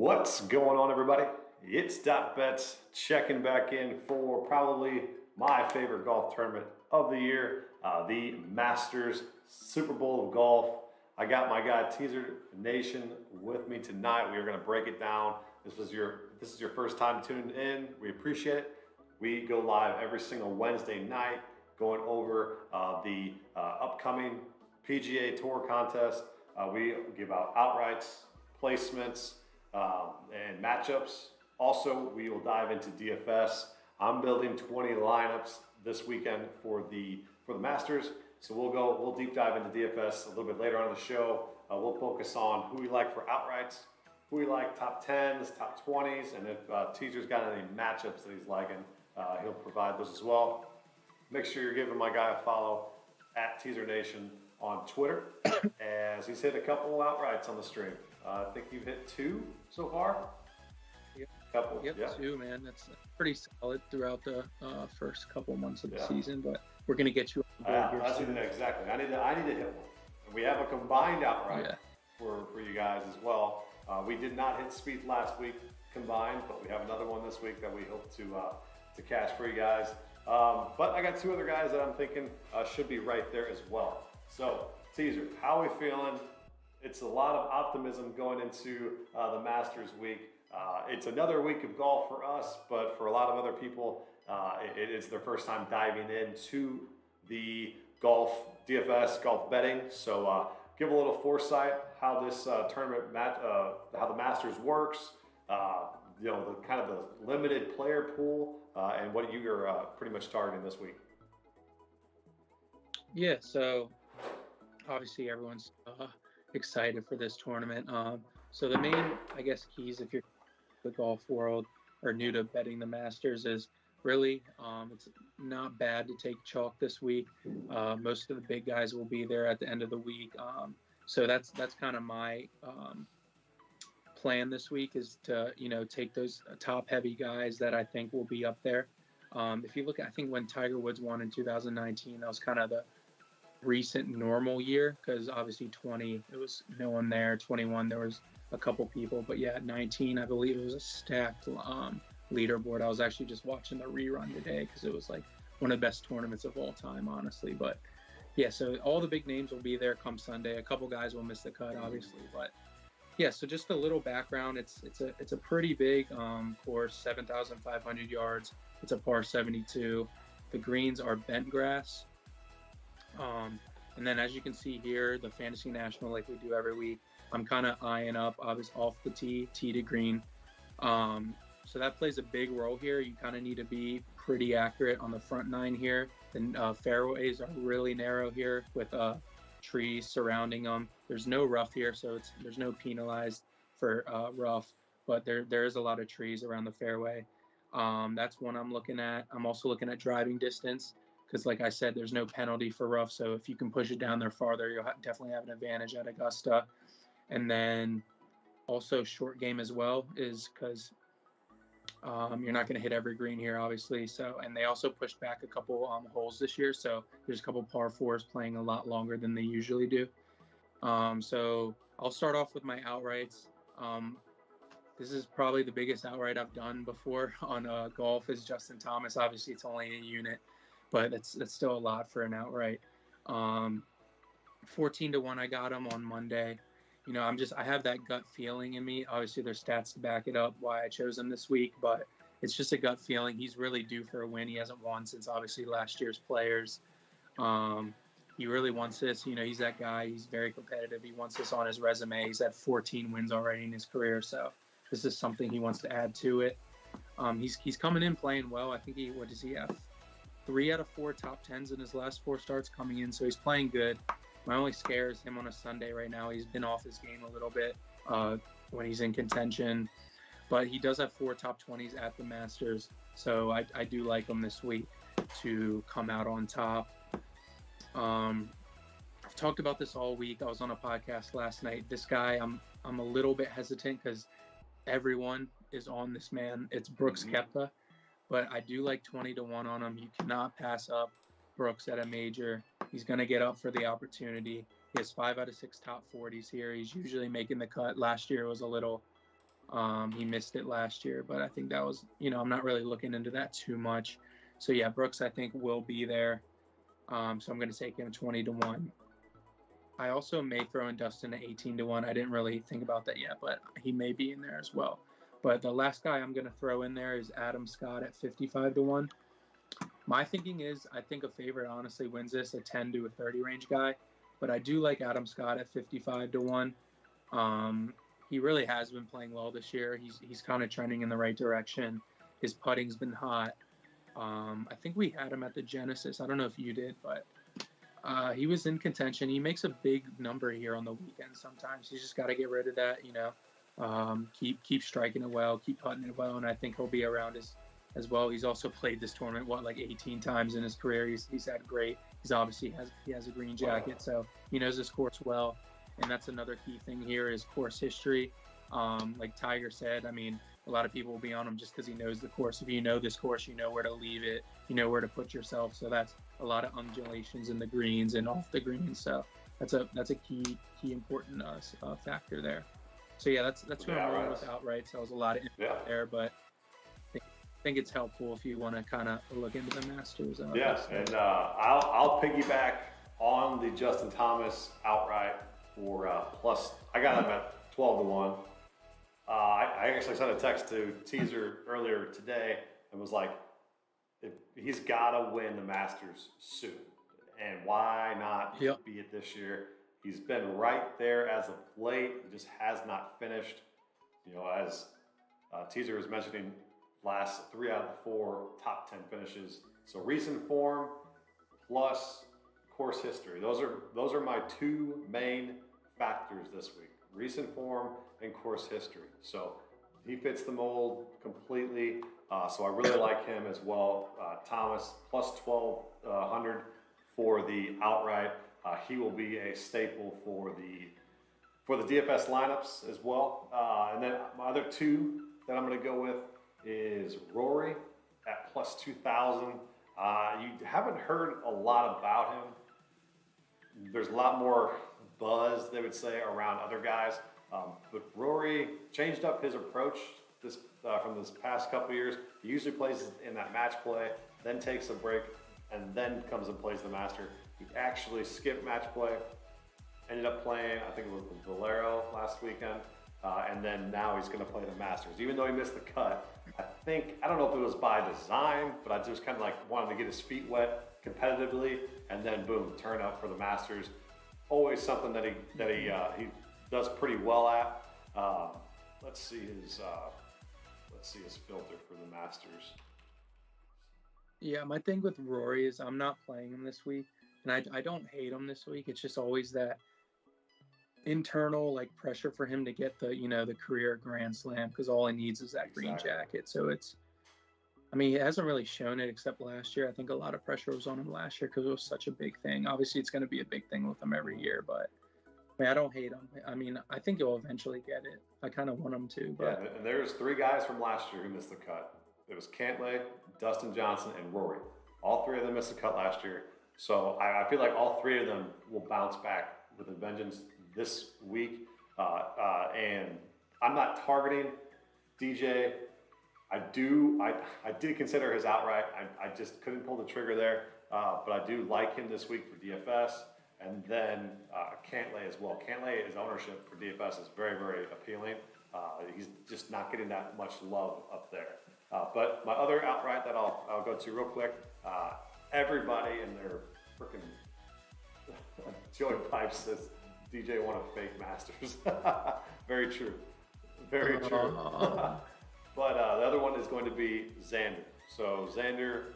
What's going on, everybody? It's Dot Bets checking back in for probably my favorite golf tournament of the year, the Masters Super Bowl of Golf. I got my guy Teaser Nation with me tonight. We are going to break it down. This is your first time tuning in. We appreciate it. We go live every single Wednesday night, going over the upcoming PGA Tour contest. We give out outrights, placements, and matchups. Also, we will dive into DFS. I'm building 20 lineups this weekend for the Masters. So we'll deep dive into DFS a little bit later on in the show. We'll focus on who we like for outrights, who we like top 10s, top 20s, and if Teaser's got any matchups that he's liking, he'll provide those as well. Make sure you're giving my guy a follow at Teaser Nation on Twitter, as he's hit a couple outrights on the stream. I think you've hit 2 so far. Yep, 2, man. That's pretty solid throughout the first couple months of the season, but we're going to get you on board here soon. Exactly. I need to hit one. And we have a combined outright for you guys as well. We did not hit Speed last week combined, but we have another one this week that we hope to cash for you guys. But I got 2 other guys that I'm thinking should be right there as well. So, Teaser, how are we feeling? It's a lot of optimism going into the Masters week. It's another week of golf for us, but for a lot of other people, it is their first time diving into the DFS golf betting. So give a little foresight how this tournament, how the Masters works. The kind of the limited player pool, and what you're pretty much targeting this week. Yeah, so obviously everyone's excited for this tournament. So the main, I guess, keys if you're in the golf world or new to betting the Masters is really it's not bad to take chalk this week. Most of the big guys will be there at the end of the week. So that's kind of my plan this week is to, take those top heavy guys that I think will be up there. If you look at, I think when Tiger Woods won in 2019, that was kind of the recent normal year, because obviously 20 it was no one there, 21 there was a couple people, but 19 I believe it was a stacked leaderboard. I was actually just watching the rerun today because it was like one of the best tournaments of all time, honestly. But so all the big names will be there come Sunday. A couple guys will miss the cut, obviously, but so just a little background. It's a pretty big course, 7,500 yards. It's a par 72. The greens are bent grass. And then as you can see here, the Fantasy National, like we do every week, I'm kind of eyeing up obviously off the tee to green. So that plays a big role here. You kind of need to be pretty accurate on the front 9 here. The fairways are really narrow here with trees surrounding them. There's no rough here, so there's no penalized for rough, but there is a lot of trees around the fairway. That's one I'm looking at. I'm also looking at driving distance, because like I said, there's no penalty for rough. So if you can push it down there farther, you'll definitely have an advantage at Augusta. And then also short game as well, is because you're not going to hit every green here, obviously. So, and they also pushed back a couple holes this year. So there's a couple par 4s playing a lot longer than they usually do. So I'll start off with my outrights. This is probably the biggest outright I've done before on golf is Justin Thomas. Obviously, it's only a unit, but that's still a lot for an outright. 14-1, I got him on Monday. I have that gut feeling in me. Obviously, there's stats to back it up why I chose him this week, but it's just a gut feeling. He's really due for a win. He hasn't won since obviously last year's Players. He really wants this. He's that guy. He's very competitive. He wants this on his resume. He's had 14 wins already in his career, so this is something he wants to add to it. He's coming in playing well. I think what does he have? 3 out of 4 top 10s in his last 4 starts coming in, so he's playing good. My only scare is him on a Sunday right now. He's been off his game a little bit when he's in contention, but he does have 4 top 20s at the Masters, so I do like him this week to come out on top. I've talked about this all week. I was on a podcast last night. This guy, I'm a little bit hesitant because everyone is on this man. It's Brooks Koepka, but I do like 20-1 on him. You cannot pass up Brooks at a major. He's going to get up for the opportunity. He has 5 out of 6 top 40s here. He's usually making the cut. Last year was a little He missed it last year, but I think that was, I'm not really looking into that too much. So yeah, Brooks, I think, will be there. So I'm going to take him 20-1. I also may throw in Dustin at 18-1. I didn't really think about that yet, but he may be in there as well. But the last guy I'm going to throw in there is Adam Scott at 55-1. My thinking is, I think a favorite honestly wins this, a 10 to a 30 range guy. But I do like Adam Scott at 55-1. He really has been playing well this year. He's kind of trending in the right direction. His putting's been hot. I think we had him at the Genesis. I don't know if you did, but he was in contention. He makes a big number here on the weekend sometimes. He's just got to get rid of that, keep striking it well, keep putting it well, and I think he'll be around as well. He's also played this tournament, like 18 times in his career. He's had great. He has a green jacket, so he knows this course well. And that's another key thing here is course history. Like Tiger said, I mean, a lot of people will be on him just because he knows the course. If you know this course, you know where to leave it, you know where to put yourself. So that's a lot of undulations in the greens and off the greens. So that's a key important factor there. So yeah, that's who I'm rolling with outright. So there's a lot of info there, but I think it's helpful if you want to kind of look into the Masters. And I'll piggyback on the Justin Thomas outright for plus. I got him at 12-1. I actually sent a text to Teaser earlier today and was like, he's got to win the Masters soon. And why not be it this year? He's been right there as of late. He just has not finished. As Teaser was mentioning, last 3 out of the 4 top 10 finishes. So recent form plus course history. Those are my 2 main factors this week. Recent form and course history. So he fits the mold completely. So I really like him as well. Thomas plus 1,200 for the outright. He will be a staple for the DFS lineups as well. And then my other 2 that I'm going to go with is Rory at plus 2,000. You haven't heard a lot about him. There's a lot more buzz, they would say, around other guys. But Rory changed up his approach from this past couple of years. He usually plays in that match play, then takes a break, and then comes and plays the Master. He actually skipped match play, ended up playing, I think it was the Valero last weekend, and then now he's going to play the Masters. Even though he missed the cut, I don't know if it was by design, but I just kind of like wanted to get his feet wet competitively, and then boom, turn up for the Masters. Always something that he does pretty well at. Let's see his filter for the Masters. Yeah, my thing with Rory is I'm not playing him this week, and I don't hate him this week. It's just always that internal pressure for him to get the career Grand Slam, because all he needs is that green jacket. So he hasn't really shown it except last year. I think a lot of pressure was on him last year because it was such a big thing. Obviously, it's going to be a big thing with him every year, but I don't hate him. I think he'll eventually get it. I kind of want him to. But yeah, and there's 3 guys from last year who missed the cut. It was Cantlay, Dustin Johnson, and Rory. All 3 of them missed the cut last year. So I feel like all 3 of them will bounce back with a vengeance this week. And I'm not targeting DJ. I did consider his outright. I just couldn't pull the trigger there. But I do like him this week for DFS. And then Cantlay as well. Cantlay, his ownership for DFS is very, very appealing. He's just not getting that much love up there. But my other outright that I'll go to real quick, everybody in their freaking Joey Pipes says DJ won a fake Masters. Very true. Very true. But the other one is going to be Xander. So Xander,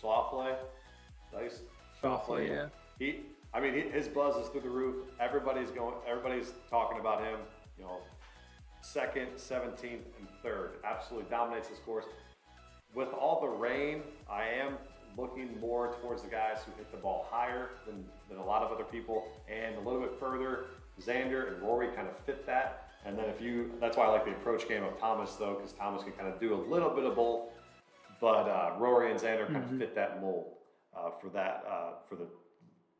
Schauffele? Schauffele, yeah. His buzz is through the roof. Everybody's talking about him. 2nd, 17th, and 3rd. Absolutely dominates this course. With all the rain, I am looking more towards the guys who hit the ball higher than a lot of other people, and a little bit further. Xander and Rory kind of fit that. And then that's why I like the approach game of Thomas, though, because Thomas can kind of do a little bit of both. But Rory and Xander kind of fit that mold for the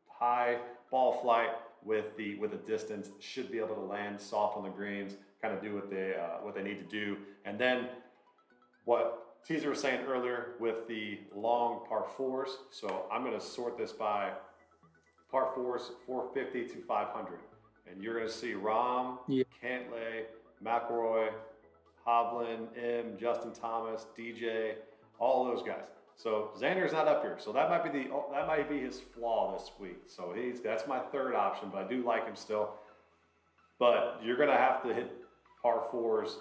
high ball flight with the distance. Should be able to land soft on the greens, kind of do what they need to do. And then what Teaser was saying earlier with the long par fours. So I'm going to sort this by par fours, 450 to 500. And you're going to see Rahm, Yeah. Cantlay, McIlroy, Hovland, M, Justin Thomas, DJ, all those guys. So Xander's not up here. So that might be his flaw this week. So that's my third option, but I do like him still. But you're going to have to hit par fours,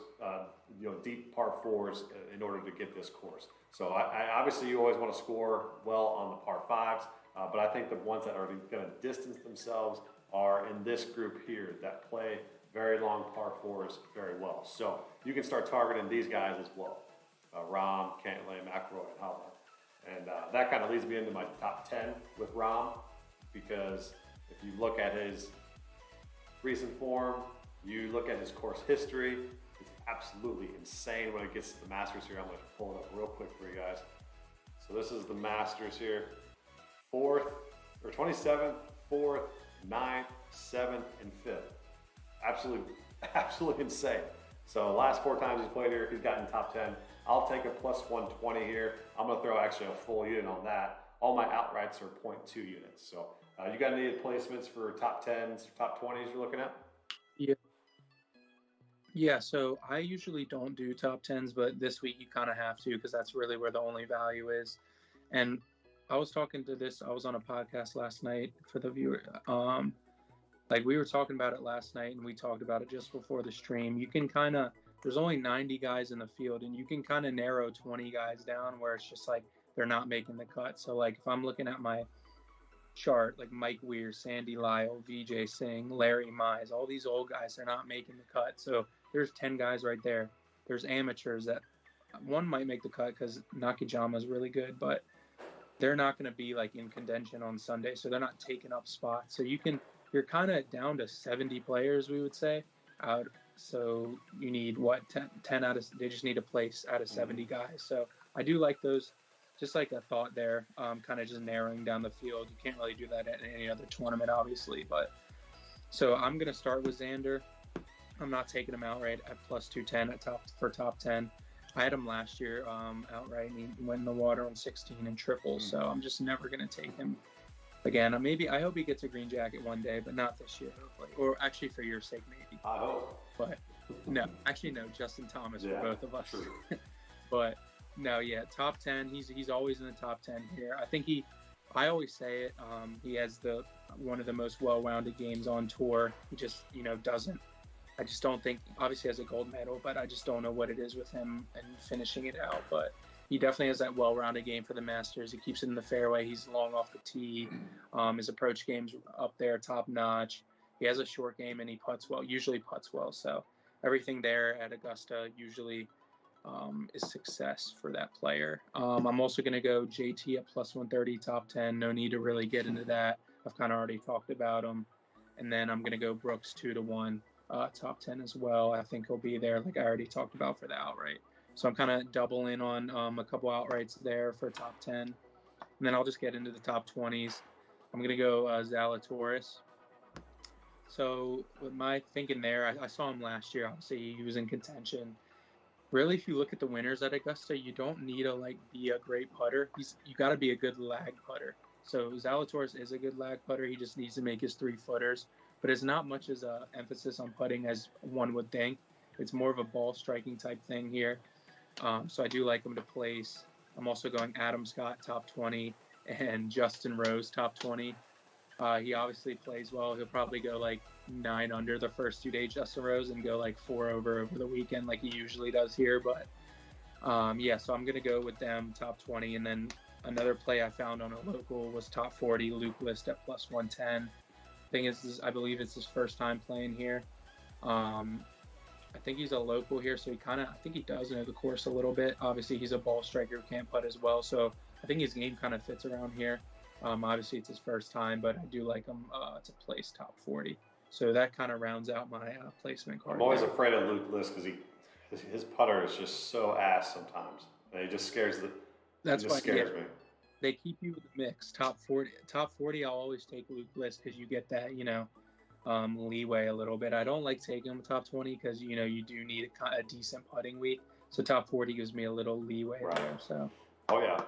deep par fours in order to get this course. So I obviously you always want to score well on the par fives, but I think the ones that are going to distance themselves are in this group here that play very long par fours very well. So you can start targeting these guys as well. Rahm, Cantlay, McIlroy, and Hovland. And that kind of leads me into my top 10 with Rahm, because if you look at his recent form, you look at his course history, it's absolutely insane when it gets to the Masters here. I'm going to pull it up real quick for you guys. So this is the Masters here. 27th, 4th, 9th, 7th, and 5th. Absolutely insane. So last 4 times he's played here, he's gotten top 10. I'll take a plus 120 here. I'm going to throw actually a full unit on that. All my outrights are 0.2 units. So you got any placements for top 10s, top 20s you're looking at? Yeah, so I usually don't do top 10s, but this week you kind of have to, because that's really where the only value is. And I was on a podcast last night for the viewer. We were talking about it last night, and we talked about it just before the stream. You can there's only 90 guys in the field, and you can kind of narrow 20 guys down where it's just like they're not making the cut. So like if I'm looking at my chart, like Mike Weir, Sandy Lyle, VJ Singh, Larry Mize, all these old guys, they're not making the cut. So there's 10 guys right there. There's amateurs that one might make the cut because Nakajima is really good, but they're not going to be like in contention on Sunday, so they're not taking up spots. So you're kind of down to 70 players, we would say. So you need 10 they just need a place out of 70 guys. So I do like those. Just like a thought there, kind of just narrowing down the field. You can't really do that at any other tournament, obviously. But so I'm going to start with Xander. I'm not taking him outright at plus 210 for top 10. I had him last year outright, and he went in the water on 16 and triple. So I'm just never going to take him again. I hope he gets a green jacket one day, but not this year, hopefully. Or actually, for your sake, maybe. I hope. But no, Justin Thomas for both of us. True. But no, yeah, top 10. He's always in the top 10 here. I think I always say it. He has one of the most well-rounded games on tour. He just, doesn't. I just don't think. Obviously, has a gold medal, but I just don't know what it is with him and finishing it out. But he definitely has that well-rounded game for the Masters. He keeps it in the fairway. He's long off the tee. His approach game's up there, top notch. He has a short game and he usually puts well. So everything there at Augusta usually is success for that player. I'm also going to go JT at plus 130, top 10. No need to really get into that. I've kind of already talked about him. And then I'm going to go Brooks 2-1, top 10 as well. I think he'll be there, like I already talked about for the outright. So I'm kind of doubling on a couple outrights there for top 10. And then I'll just get into the top 20s. I'm going to go Zalatoris. So with my thinking there, I saw him last year. Obviously, he was in contention. Really, if you look at the winners at Augusta, you don't need to be a great putter. You got to be a good lag putter. So Zalatoris is a good lag putter. He just needs to make his 3-footers. But it's not much as a emphasis on putting as one would think. It's more of a ball striking type thing here. So I do like him to place. I'm also going Adam Scott, top 20, and Justin Rose, top 20. He obviously plays well. He'll probably go 9 under the first 2 days, Justin Rose, and go 4 over the weekend like he usually does here. But so I'm going to go with them, top 20. And then another play I found on a local was top 40, Luke List at plus 110. Thing is, I believe it's his first time playing here. I think he's a local here, so I think he does know the course a little bit. Obviously, he's a ball striker who can't putt as well, so I think his game kind of fits around here. Obviously, it's his first time, but I do like him to place top 40. So that kind of rounds out my placement card. I'm always afraid of Luke List because his putter is just so ass sometimes. And he just scares me. They keep you in the mix. Top 40, I'll always take Luke List because you get that, leeway a little bit. I don't like taking him top 20 because you do need a decent putting week. So top 40 gives me a little leeway Right. there. So Oh yeah,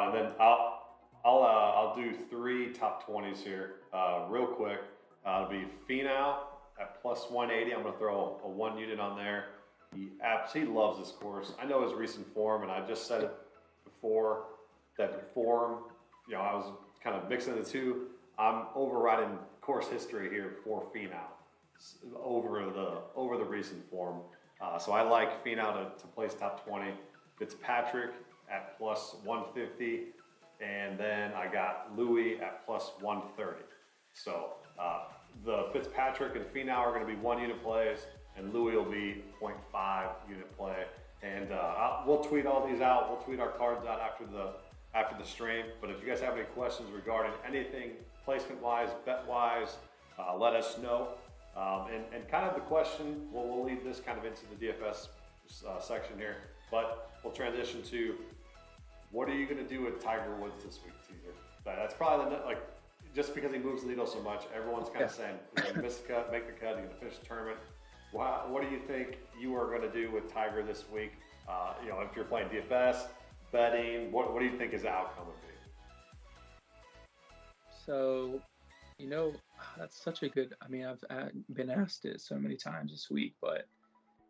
and then I'll do 3 top 20s here, real quick. It'll be Finau at plus 180. I'm gonna throw a 1 unit on there. He loves this course. I know his recent form, and I just said it before that the form. I was kind of mixing the two. I'm overriding course history here for Finau over the recent form. So I like Finau to place top 20. Fitzpatrick at plus 150, and then I got Louis at plus 130. So the Fitzpatrick and Finau are going to be 1 unit plays, and Louis will be 0.5 unit play. And we'll tweet all these out. We'll tweet our cards out after the stream. But if you guys have any questions regarding anything placement-wise, bet-wise, let us know. And kind of the question, we'll lead this kind of into the DFS section here, but we'll transition to what are you going to do with Tiger Woods this week, Teaser? That's probably just because he moves the needle so much, everyone's kind of saying, he's going to miss the cut, make the cut, he's going to finish the tournament. What do you think you are going to do with Tiger this week? If you're playing DFS, betting, what do you think his outcome would be? So, that's such a good. I mean, I've been asked it so many times this week, but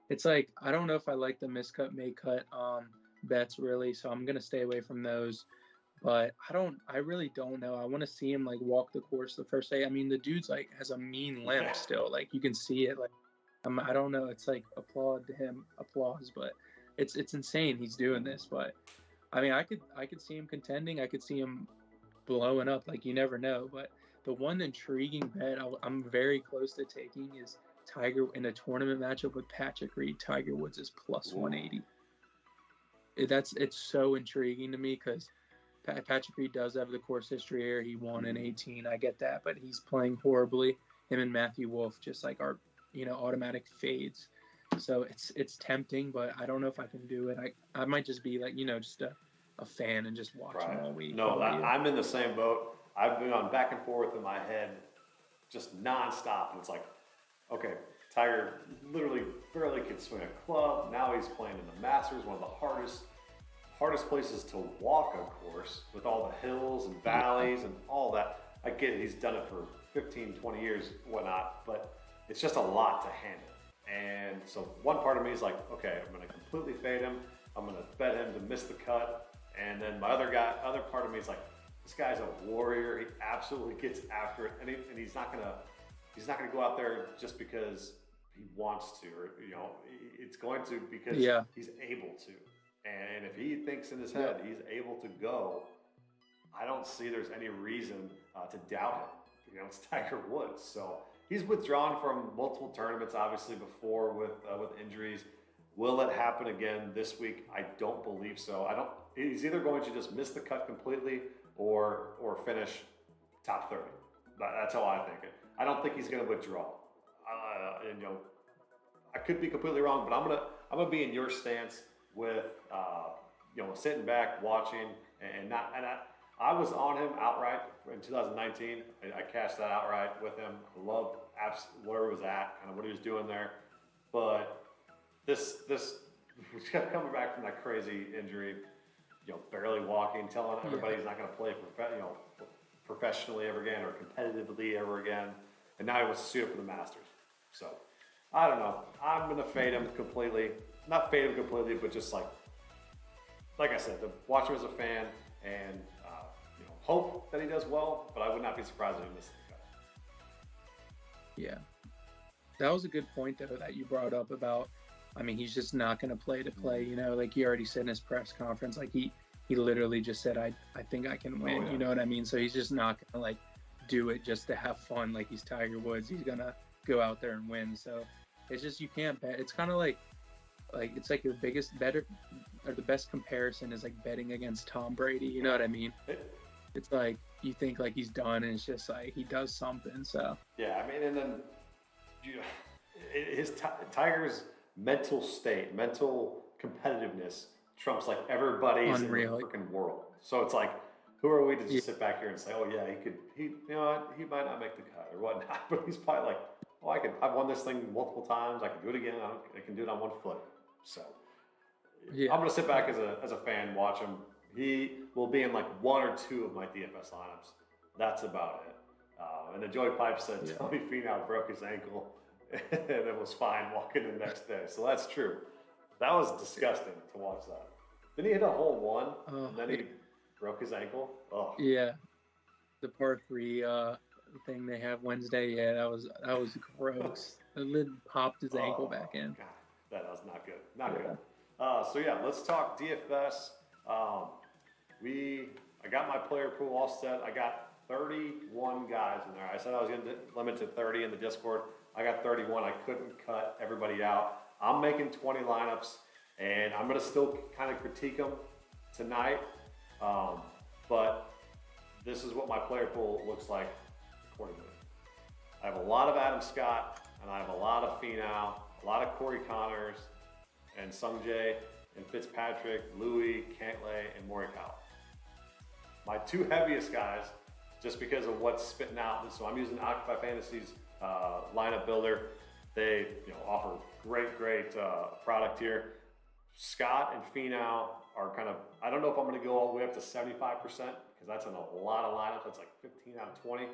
it's like I don't know if I like the miscut, may cut bets really. So I'm gonna stay away from those. But I really don't know. I want to see him walk the course the first day. I mean, the dude's has a mean limp still. You can see it. I don't know. It's applaud to him, applause, but it's insane he's doing this. But I mean, I could see him contending. I could see him blowing up. You never know. But the one intriguing bet I'm very close to taking is Tiger in a tournament matchup with Patrick Reed. Tiger Woods is plus 180. It's so intriguing to me because Patrick Reed does have the course history here. He won in 18. I get that, but he's playing horribly. Him and Matthew Wolff just are automatic fades. So it's tempting, but I don't know if I can do it. I might just be just a fan and just watch him all week. No, I'm in the same boat. I've been on back and forth in my head just nonstop. And it's okay, Tiger literally barely could swing a club. Now he's playing in the Masters, one of the hardest places to walk, of course, with all the hills and valleys and all that. I get it, he's done it for 15, 20 years, whatnot, but it's just a lot to handle. And so one part of me is okay, I'm gonna completely fade him. I'm gonna bet him to miss the cut. And then my other part of me is this guy's a warrior. He absolutely gets after it, and he's not gonna go out there just because he wants to, or it's going to because he's able to. And if he thinks in his head he's able to go, I don't see there's any reason to doubt him. It's Tiger Woods, so he's withdrawn from multiple tournaments, obviously before with injuries. Will it happen again this week? I don't believe so. He's either going to just miss the cut completely or finish top 30. That's how I think it. I don't think he's going to withdraw. I could be completely wrong, but I'm gonna be in your stance with sitting back, watching, and not. And I was on him outright in 2019. I cashed that outright with him. I loved where he was at, kind of what he was doing there. But this kept coming back from that crazy injury. Barely walking, telling everybody he's not going to play professionally ever again or competitively ever again. And now he wants to suit up for the Masters. So, I don't know. I'm going to fade him completely. Not fade him completely, but just like I said, to watch him as a fan and hope that he does well, but I would not be surprised if he misses the cut. Yeah. That was a good point, though, that you brought up about, I mean, he's just not going to play to play, he already said in his press conference, he literally just said, I think I can win, you know what I mean? So he's just not going to, do it just to have fun he's Tiger Woods. He's going to go out there and win. So it's just, you can't bet. It's kind of it's the biggest, better, or the best comparison is betting against Tom Brady, you know what I mean? It's you think he's done, and it's just he does something, so. Yeah, I mean, and then Tiger's mental state, mental competitiveness trumps everybody's in the freaking world. So it's who are we to Yeah. just sit back here and say, oh yeah, you know what, he might not make the cut or whatnot, but he's probably like, oh, I've won this thing multiple times. I can do it again. I can do it on one foot. So Yeah. I'm gonna sit back as a fan, watch him. He will be in like one or two of my DFS lineups. That's about it. And then Joey Pipe said Tony Finau broke his ankle and it was fine walking the next day. So that's true. That was disgusting to watch that. Didn't he hit a hole one and then he broke his ankle? Oh Yeah, the par three thing they have Wednesday. Yeah, that was gross. The lid popped his ankle back in. God, that was not good. Not good. So yeah, let's talk DFS. I got my player pool all set. I got 31 guys in there. I said I was going to limit to 30 in the Discord. I got 31. I couldn't cut everybody out. I'm making 20 lineups, and I'm going to still kind of critique them tonight. But this is what my player pool looks like accordingly. I have a lot of Adam Scott, and I have a lot of Finau, a lot of Corey Connors, and Sungjae, and Fitzpatrick, Louis, Cantlay, and Morikawa. My two heaviest guys, just because of what's spitting out, so I'm using Occupy Fantasies lineup builder. They offer great product here. Scott and Finau are kind of, I don't know if I'm going to go all the way up to 75% because that's in a lot of lineups. That's like 15 out of 20,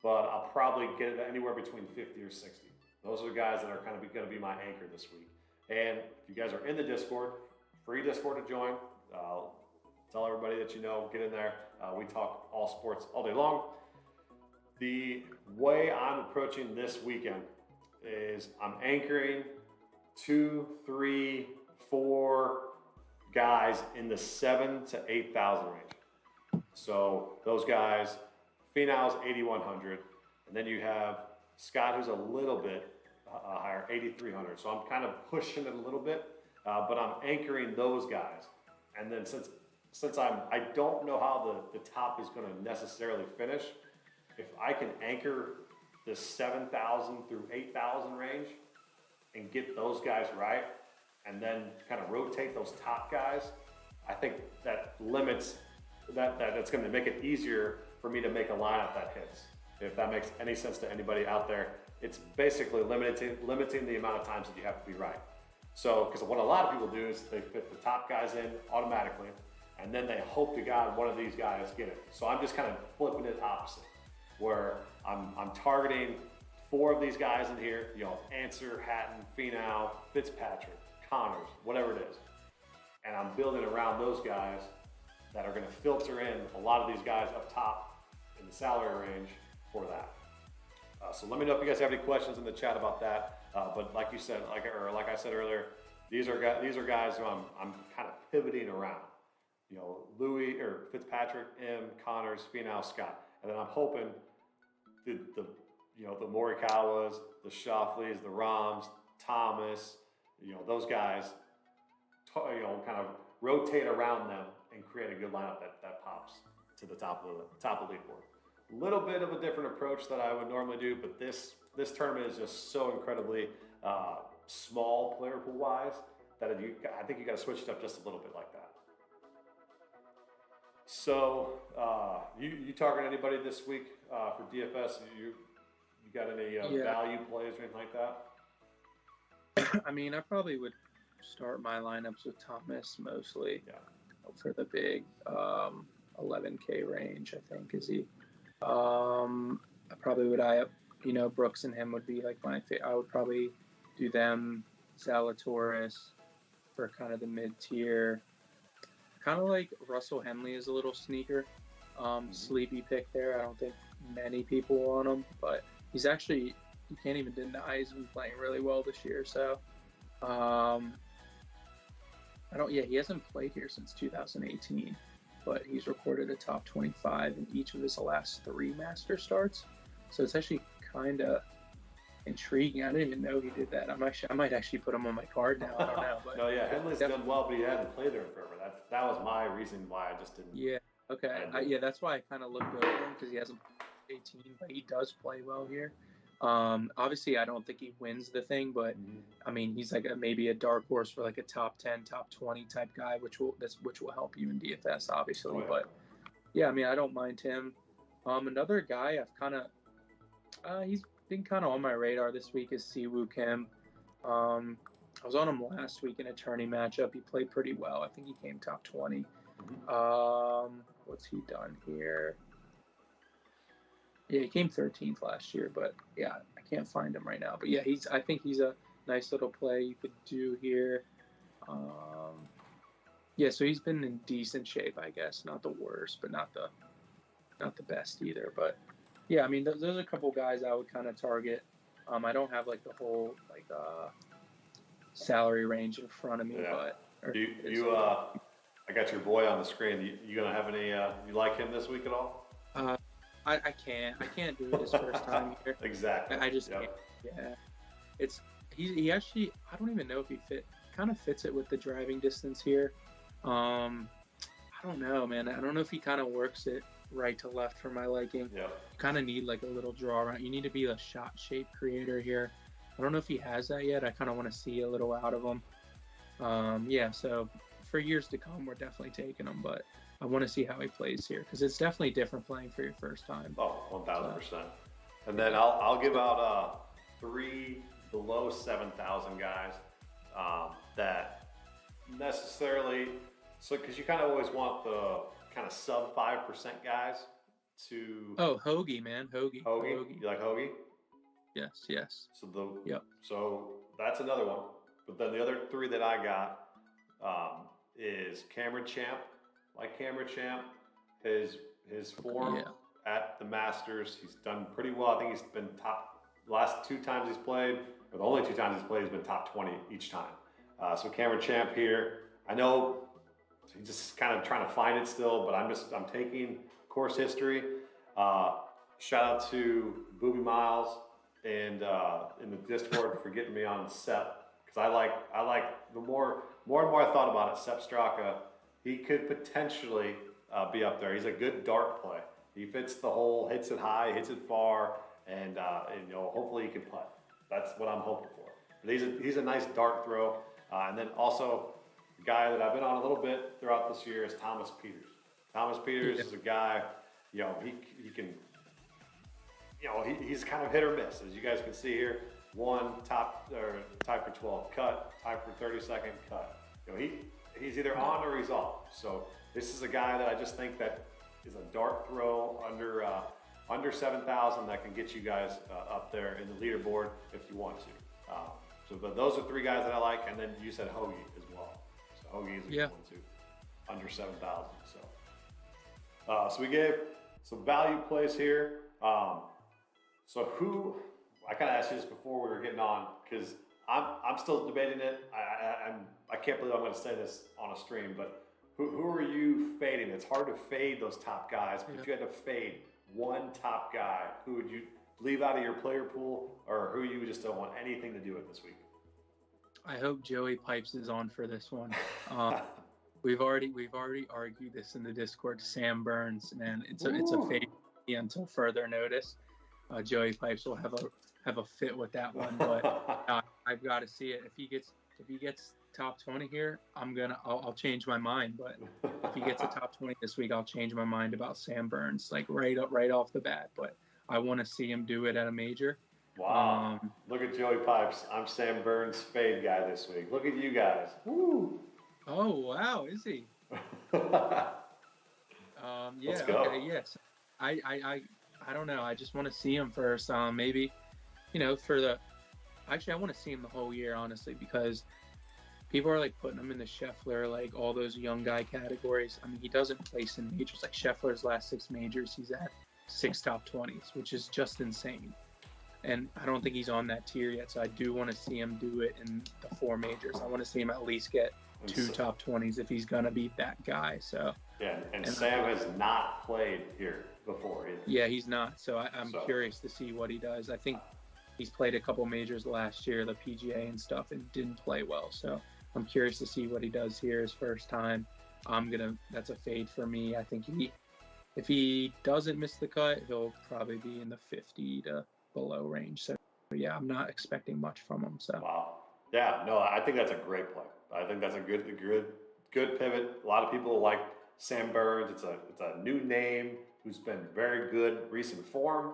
but I'll probably get it anywhere between 50 or 60. Those are the guys that are kind of going to be my anchor this week. And if you guys are in the Discord, free Discord to join. Tell everybody that you know, get in there. We talk all sports all day long. The way I'm approaching this weekend is I'm anchoring 2, 3, 4 guys in the 7,000 to 8,000 range. So those guys, Finau's 8,100, and then you have Scott, who's a little bit higher, 8,300. So I'm kind of pushing it a little bit, but I'm anchoring those guys. And then since I don't know how the top is going to necessarily finish, if I can anchor the 7,000 through 8,000 range and get those guys right, and then kind of rotate those top guys, I think that limits that it's going to make it easier for me to make a lineup that hits. If that makes any sense to anybody out there, it's basically limiting the amount of times that you have to be right. So, because what a lot of people do is they fit the top guys in automatically, and then they hope to God one of these guys get it. So I'm just kind of flipping it opposite, where I'm targeting 4 of these guys in here, Answer, Hatton, Finau, Fitzpatrick, Connors, whatever it is. And I'm building around those guys that are going to filter in a lot of these guys up top in the salary range for that. So let me know if you guys have any questions in the chat about that. But like you said, like I said earlier, these are guys who I'm kind of pivoting around. Louis or Fitzpatrick, M, Connors, Finau, Scott, and then I'm hoping the Morikawas, the Schauffele's, the Rahms, Thomas, those guys, kind of rotate around them and create a good lineup that pops to the top of the leaderboard. A little bit of a different approach that I would normally do, but this tournament is just so incredibly small player pool wise that I think you got to switch it up just a little bit like that. So you target anybody this week for DFS? You got any value plays or anything like that? I mean, I probably would start my lineups with Thomas mostly for the big 11K range. I think is he. I probably would Brooks and him would be like my favorite. I would probably do them. Zalatoris for kind of the mid tier. Kind of like Russell Henley is a little sneaker, sleepy pick there. I don't think many people want him, but he's actually, you can't even deny he's been playing really well this year. So, he hasn't played here since 2018, but he's recorded a top 25 in each of his last 3 master starts. So it's actually kind of intriguing. I didn't even know he did that. I might actually put him on my card now. I don't know. But no, Henley's done well, but he hadn't played there forever. That was my reason why I just didn't. Yeah. Okay. That's why I kind of looked over him because he hasn't played 18, but he does play well here. Obviously, I don't think he wins the thing, but I mean, he's like maybe a dark horse for like a top 10, top 20 type guy, which will help you in DFS, obviously. yeah, I mean, I don't mind him. Another guy I've kind of he's been kind of on my radar this week is Siwoo Kim. Um, I was on him last week in a tourney matchup. He played pretty well. I think he came top 20. What's he done here? Yeah, he came 13th last year, but yeah, I can't find him right now. But yeah, I think he's a nice little play you could do here. Yeah, so he's been in decent shape, I guess. Not the worst, but not the best either. But yeah, I mean, there's a couple guys I would kind of target. I don't have like the whole like salary range in front of me, Yeah. but I got your boy on the screen. You gonna have any? You like him this week at all? uh, I can't do it his first time here. Exactly. I just can't. Yeah, it's he actually I don't even know if he kind of fits it with the driving distance here. I don't know, man. I don't know if he kind of works it right to left for my liking. Yeah. You kind of need like a little draw around. You need to be a shot shape creator here. I don't know if he has that yet. I kind of want to see a little out of him. Yeah, so for years to come, we're definitely taking him, but I want to see how he plays here because it's definitely different playing for your first time. Oh, 1,000%. And then I'll give out 3 below 7,000 guys that necessarily, so because you kind of always want the kind of sub 5% guys to. Oh, Hoagie, man, Hoagie. You like Hoagie? Yes. So that's another one. But then the other 3 that I got is Cameron Champ. Like Cameron Champ, his form at the Masters, he's done pretty well. I think he's been top last 2 times he's played, or the only 2 times he's played, he's been top 20 each time. So Cameron Champ here. I know he's just kind of trying to find it still, but I'm taking course history. Shout out to Booby Miles and in the Discord for getting me on Sepp, because I like the more and more I thought about it, Sepp Straka, he could potentially be up there. He's a good dart play. He fits the hole, hits it high, hits it far, and hopefully he can putt. That's what I'm hoping for. But he's a nice dart throw. And then also the guy that I've been on a little bit throughout this year is Thomas Peters. Thomas Peters is a guy, he can, he's kind of hit or miss, as you guys can see here. Tied for 12 cut, tied for 32nd cut. He's either on or he's off. So this is a guy that I just think that is a dart throw under 7,000 that can get you guys up there in the leaderboard if you want to. But those are 3 guys that I like, and then you said Hoagie as well. So Hoagie is a good one too, under 7,000. So we gave some value plays here. So who? I kind of asked you this before we were getting on because I'm still debating it. I can't believe I'm going to say this on a stream, but who are you fading? It's hard to fade those top guys, but you had to fade one top guy. Who would you leave out of your player pool, or who you just don't want anything to do with this week? I hope Joey Pipes is on for this one. We've already argued this in the Discord. Sam Burns, man, it's a fade until further notice. Joey Pipes will have a fit with that one, but I've got to see it. If he gets top 20 here, I'll change my mind. But if he gets a top 20 this week, I'll change my mind about Sam Burns, like right off the bat. But I want to see him do it at a major. Wow! Look at Joey Pipes. I'm Sam Burns' fade guy this week. Look at you guys. Woo! Oh wow, is he? Let's go. Okay, yes. I don't know. I just want to see him first. Maybe, actually, I want to see him the whole year, honestly, because people are like putting him in the Scheffler, like all those young guy categories. I mean, he doesn't place in majors. Like Scheffler's last 6 majors, he's at 6 top 20s, which is just insane. And I don't think he's on that tier yet. So I do want to see him do it in the 4 majors. I want to see him at least get 2 top 20s if he's going to be that guy. So and Sam has not played here before either. Yeah, he's not. So I'm curious to see what he does. I think he's played a couple majors last year, the PGA and stuff, and didn't play well. So I'm curious to see what he does here his first time. That's a fade for me. I think if he doesn't miss the cut, he'll probably be in the 50 to below range. So yeah, I'm not expecting much from him. So wow. Yeah, no, I think that's a great play. I think that's a good pivot. A lot of people like Sam Burns. It's a new name who's been very good recent form.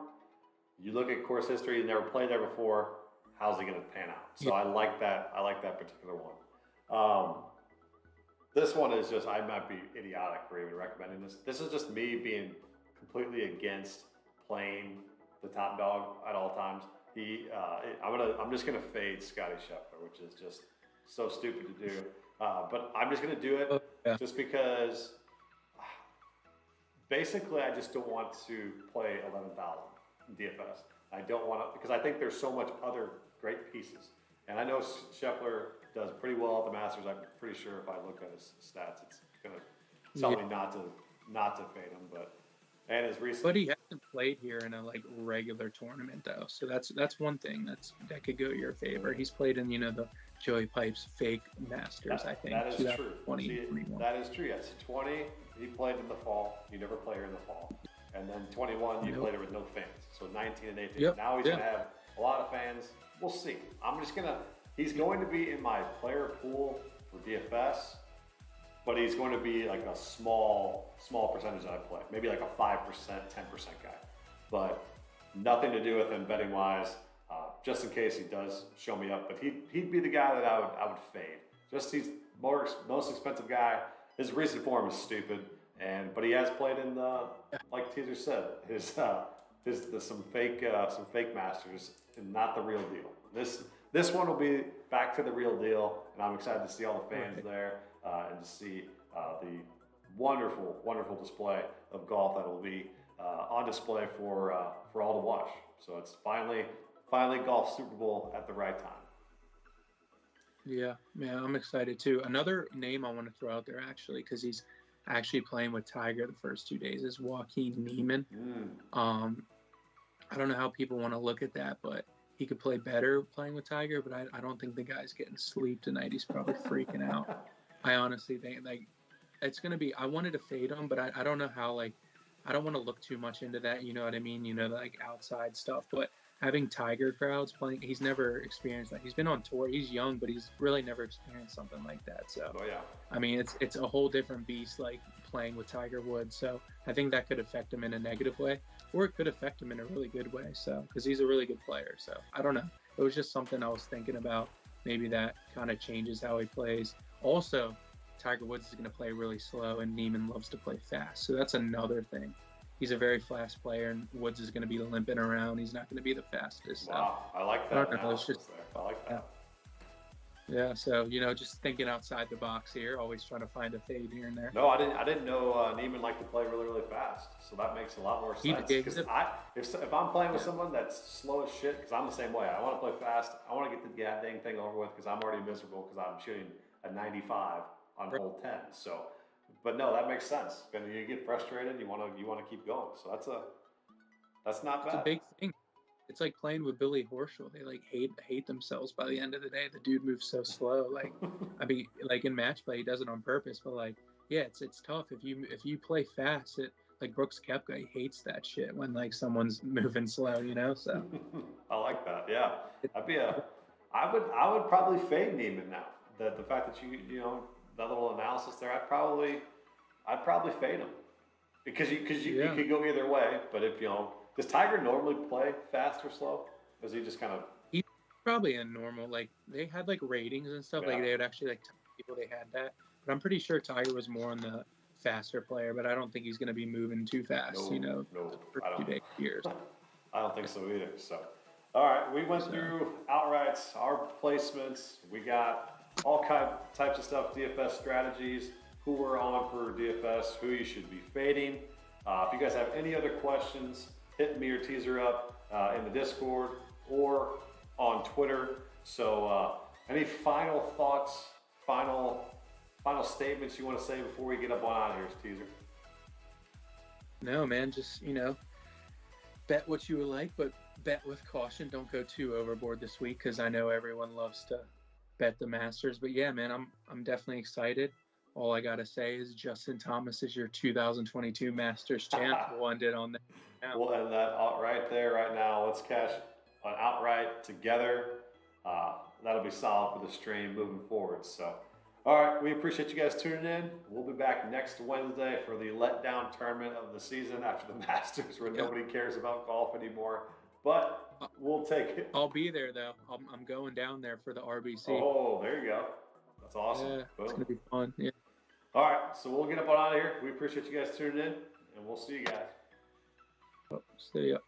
You look at course history, he never played there before. How's he going to pan out? So Yeah. I like that. I like that particular one. This one is just, I might be idiotic for even recommending this. This is just me being completely against playing the top dog at all times. I'm just gonna fade Scotty Scheffler, which is just so stupid to do. But I'm just gonna do Oh, it yeah. just because. Basically, I just don't want to play 11,000 DFS. I don't want to because I think there's so much other great pieces, and I know Scheffler does pretty well at the Masters. I'm pretty sure if I look at his stats, it's gonna tell me not to fade him. And his recent. But he hasn't played here in a like regular tournament though, so that's one thing that could go your favor. He's played in the Joey Pipes fake Masters, I think. That is true. 2020, 21. That is true. Yes, 20 he played in the fall. You never play her in the fall, and then 21 you played her with no fans. So 19 and 18. Yep. Now he's gonna have a lot of fans. We'll see. He's going to be in my player pool for DFS. But he's going to be like a small percentage that I play. Maybe like a 5%, 10% guy. But nothing to do with him betting wise, just in case he does show me up. But he'd be the guy that I would fade. Just he's most expensive guy. His recent form is stupid. But he has played in like Teaser said, some fake Masters and not the real deal. This one will be back to the real deal, and I'm excited to see all the fans there. And to see the wonderful, wonderful display of golf that will be on display for all to watch. So it's finally golf Super Bowl at the right time. Yeah, I'm excited too. Another name I want to throw out there actually, because he's actually playing with Tiger the first 2 days, is Joaquin Niemann. I don't know how people want to look at that, but he could play better playing with Tiger, but I don't think the guy's getting sleep tonight. He's probably freaking out. I honestly think it's going to be, I wanted to fade him, but I don't know how, I don't want to look too much into that. You know what I mean? Like outside stuff, but having Tiger crowds playing, he's never experienced that. He's been on tour. He's young, but he's really never experienced something like that. So, I mean, it's a whole different beast, like playing with Tiger Woods. So I think that could affect him in a negative way, or it could affect him in a really good way. So, because he's a really good player. So I don't know. It was just something I was thinking about. Maybe that kind of changes how he plays. Also, Tiger Woods is going to play really slow, and Niemann loves to play fast. So that's another thing. He's a very fast player, and Woods is going to be limping around. He's not going to be the fastest. Wow, I like that. I like that. Yeah, so just thinking outside the box here, always trying to find a fade here and there. No, I didn't know Niemann liked to play really, really fast. So that makes a lot more sense. Because if I'm playing with someone that's slow as shit, because I'm the same way. I want to play fast. I want to get the dang thing over with because I'm already miserable because I'm shooting a 95 on hole 10. So, but no, that makes sense. When you get frustrated, you want to keep going. So that's not bad. It's a big thing. It's like playing with Billy Horschel. They hate themselves by the end of the day. The dude moves so slow. I mean, in match play, he does it on purpose. But it's tough if you play fast. Like Brooks Koepka, he hates that shit when someone's moving slow. So I like that. Yeah, I would probably fade Niemann now. The fact that you that little analysis there, I'd probably fade him because you could go either way. But if does Tiger normally play fast or slow? Or is he just kind of? He's probably a normal. They had ratings and stuff. Yeah. They would actually tell people they had that. But I'm pretty sure Tiger was more on the faster player. But I don't think he's going to be moving too fast. No, for 2 years. I don't think so either. So, all right, we went through outrights, our placements. We got all types of stuff, DFS strategies, who we're on for DFS, who you should be fading. If you guys have any other questions, hit me or Teaser up in the Discord or on Twitter. So any final thoughts, final statements you want to say before we get up on out of here, Teaser? No, man, just, bet what you would like, but bet with caution. Don't go too overboard this week because I know everyone loves to bet the Masters. But yeah, man, I'm definitely excited. All I got to say is Justin Thomas is your 2022 Masters champ. We'll end it on that. We'll end that right there, right now. Let's cash an outright together. That'll be solid for the stream moving forward. So, All right, we appreciate you guys tuning in. We'll be back next Wednesday for the letdown tournament of the season after the Masters, where nobody cares about golf anymore. But we'll take it. I'll be there though. I'm going down there for the RBC. Oh, there you go. That's awesome. Yeah, it's gonna be fun. Yeah. All right, so we'll get up on out of here. We appreciate you guys tuning in, and we'll see you guys. Oh, stay up.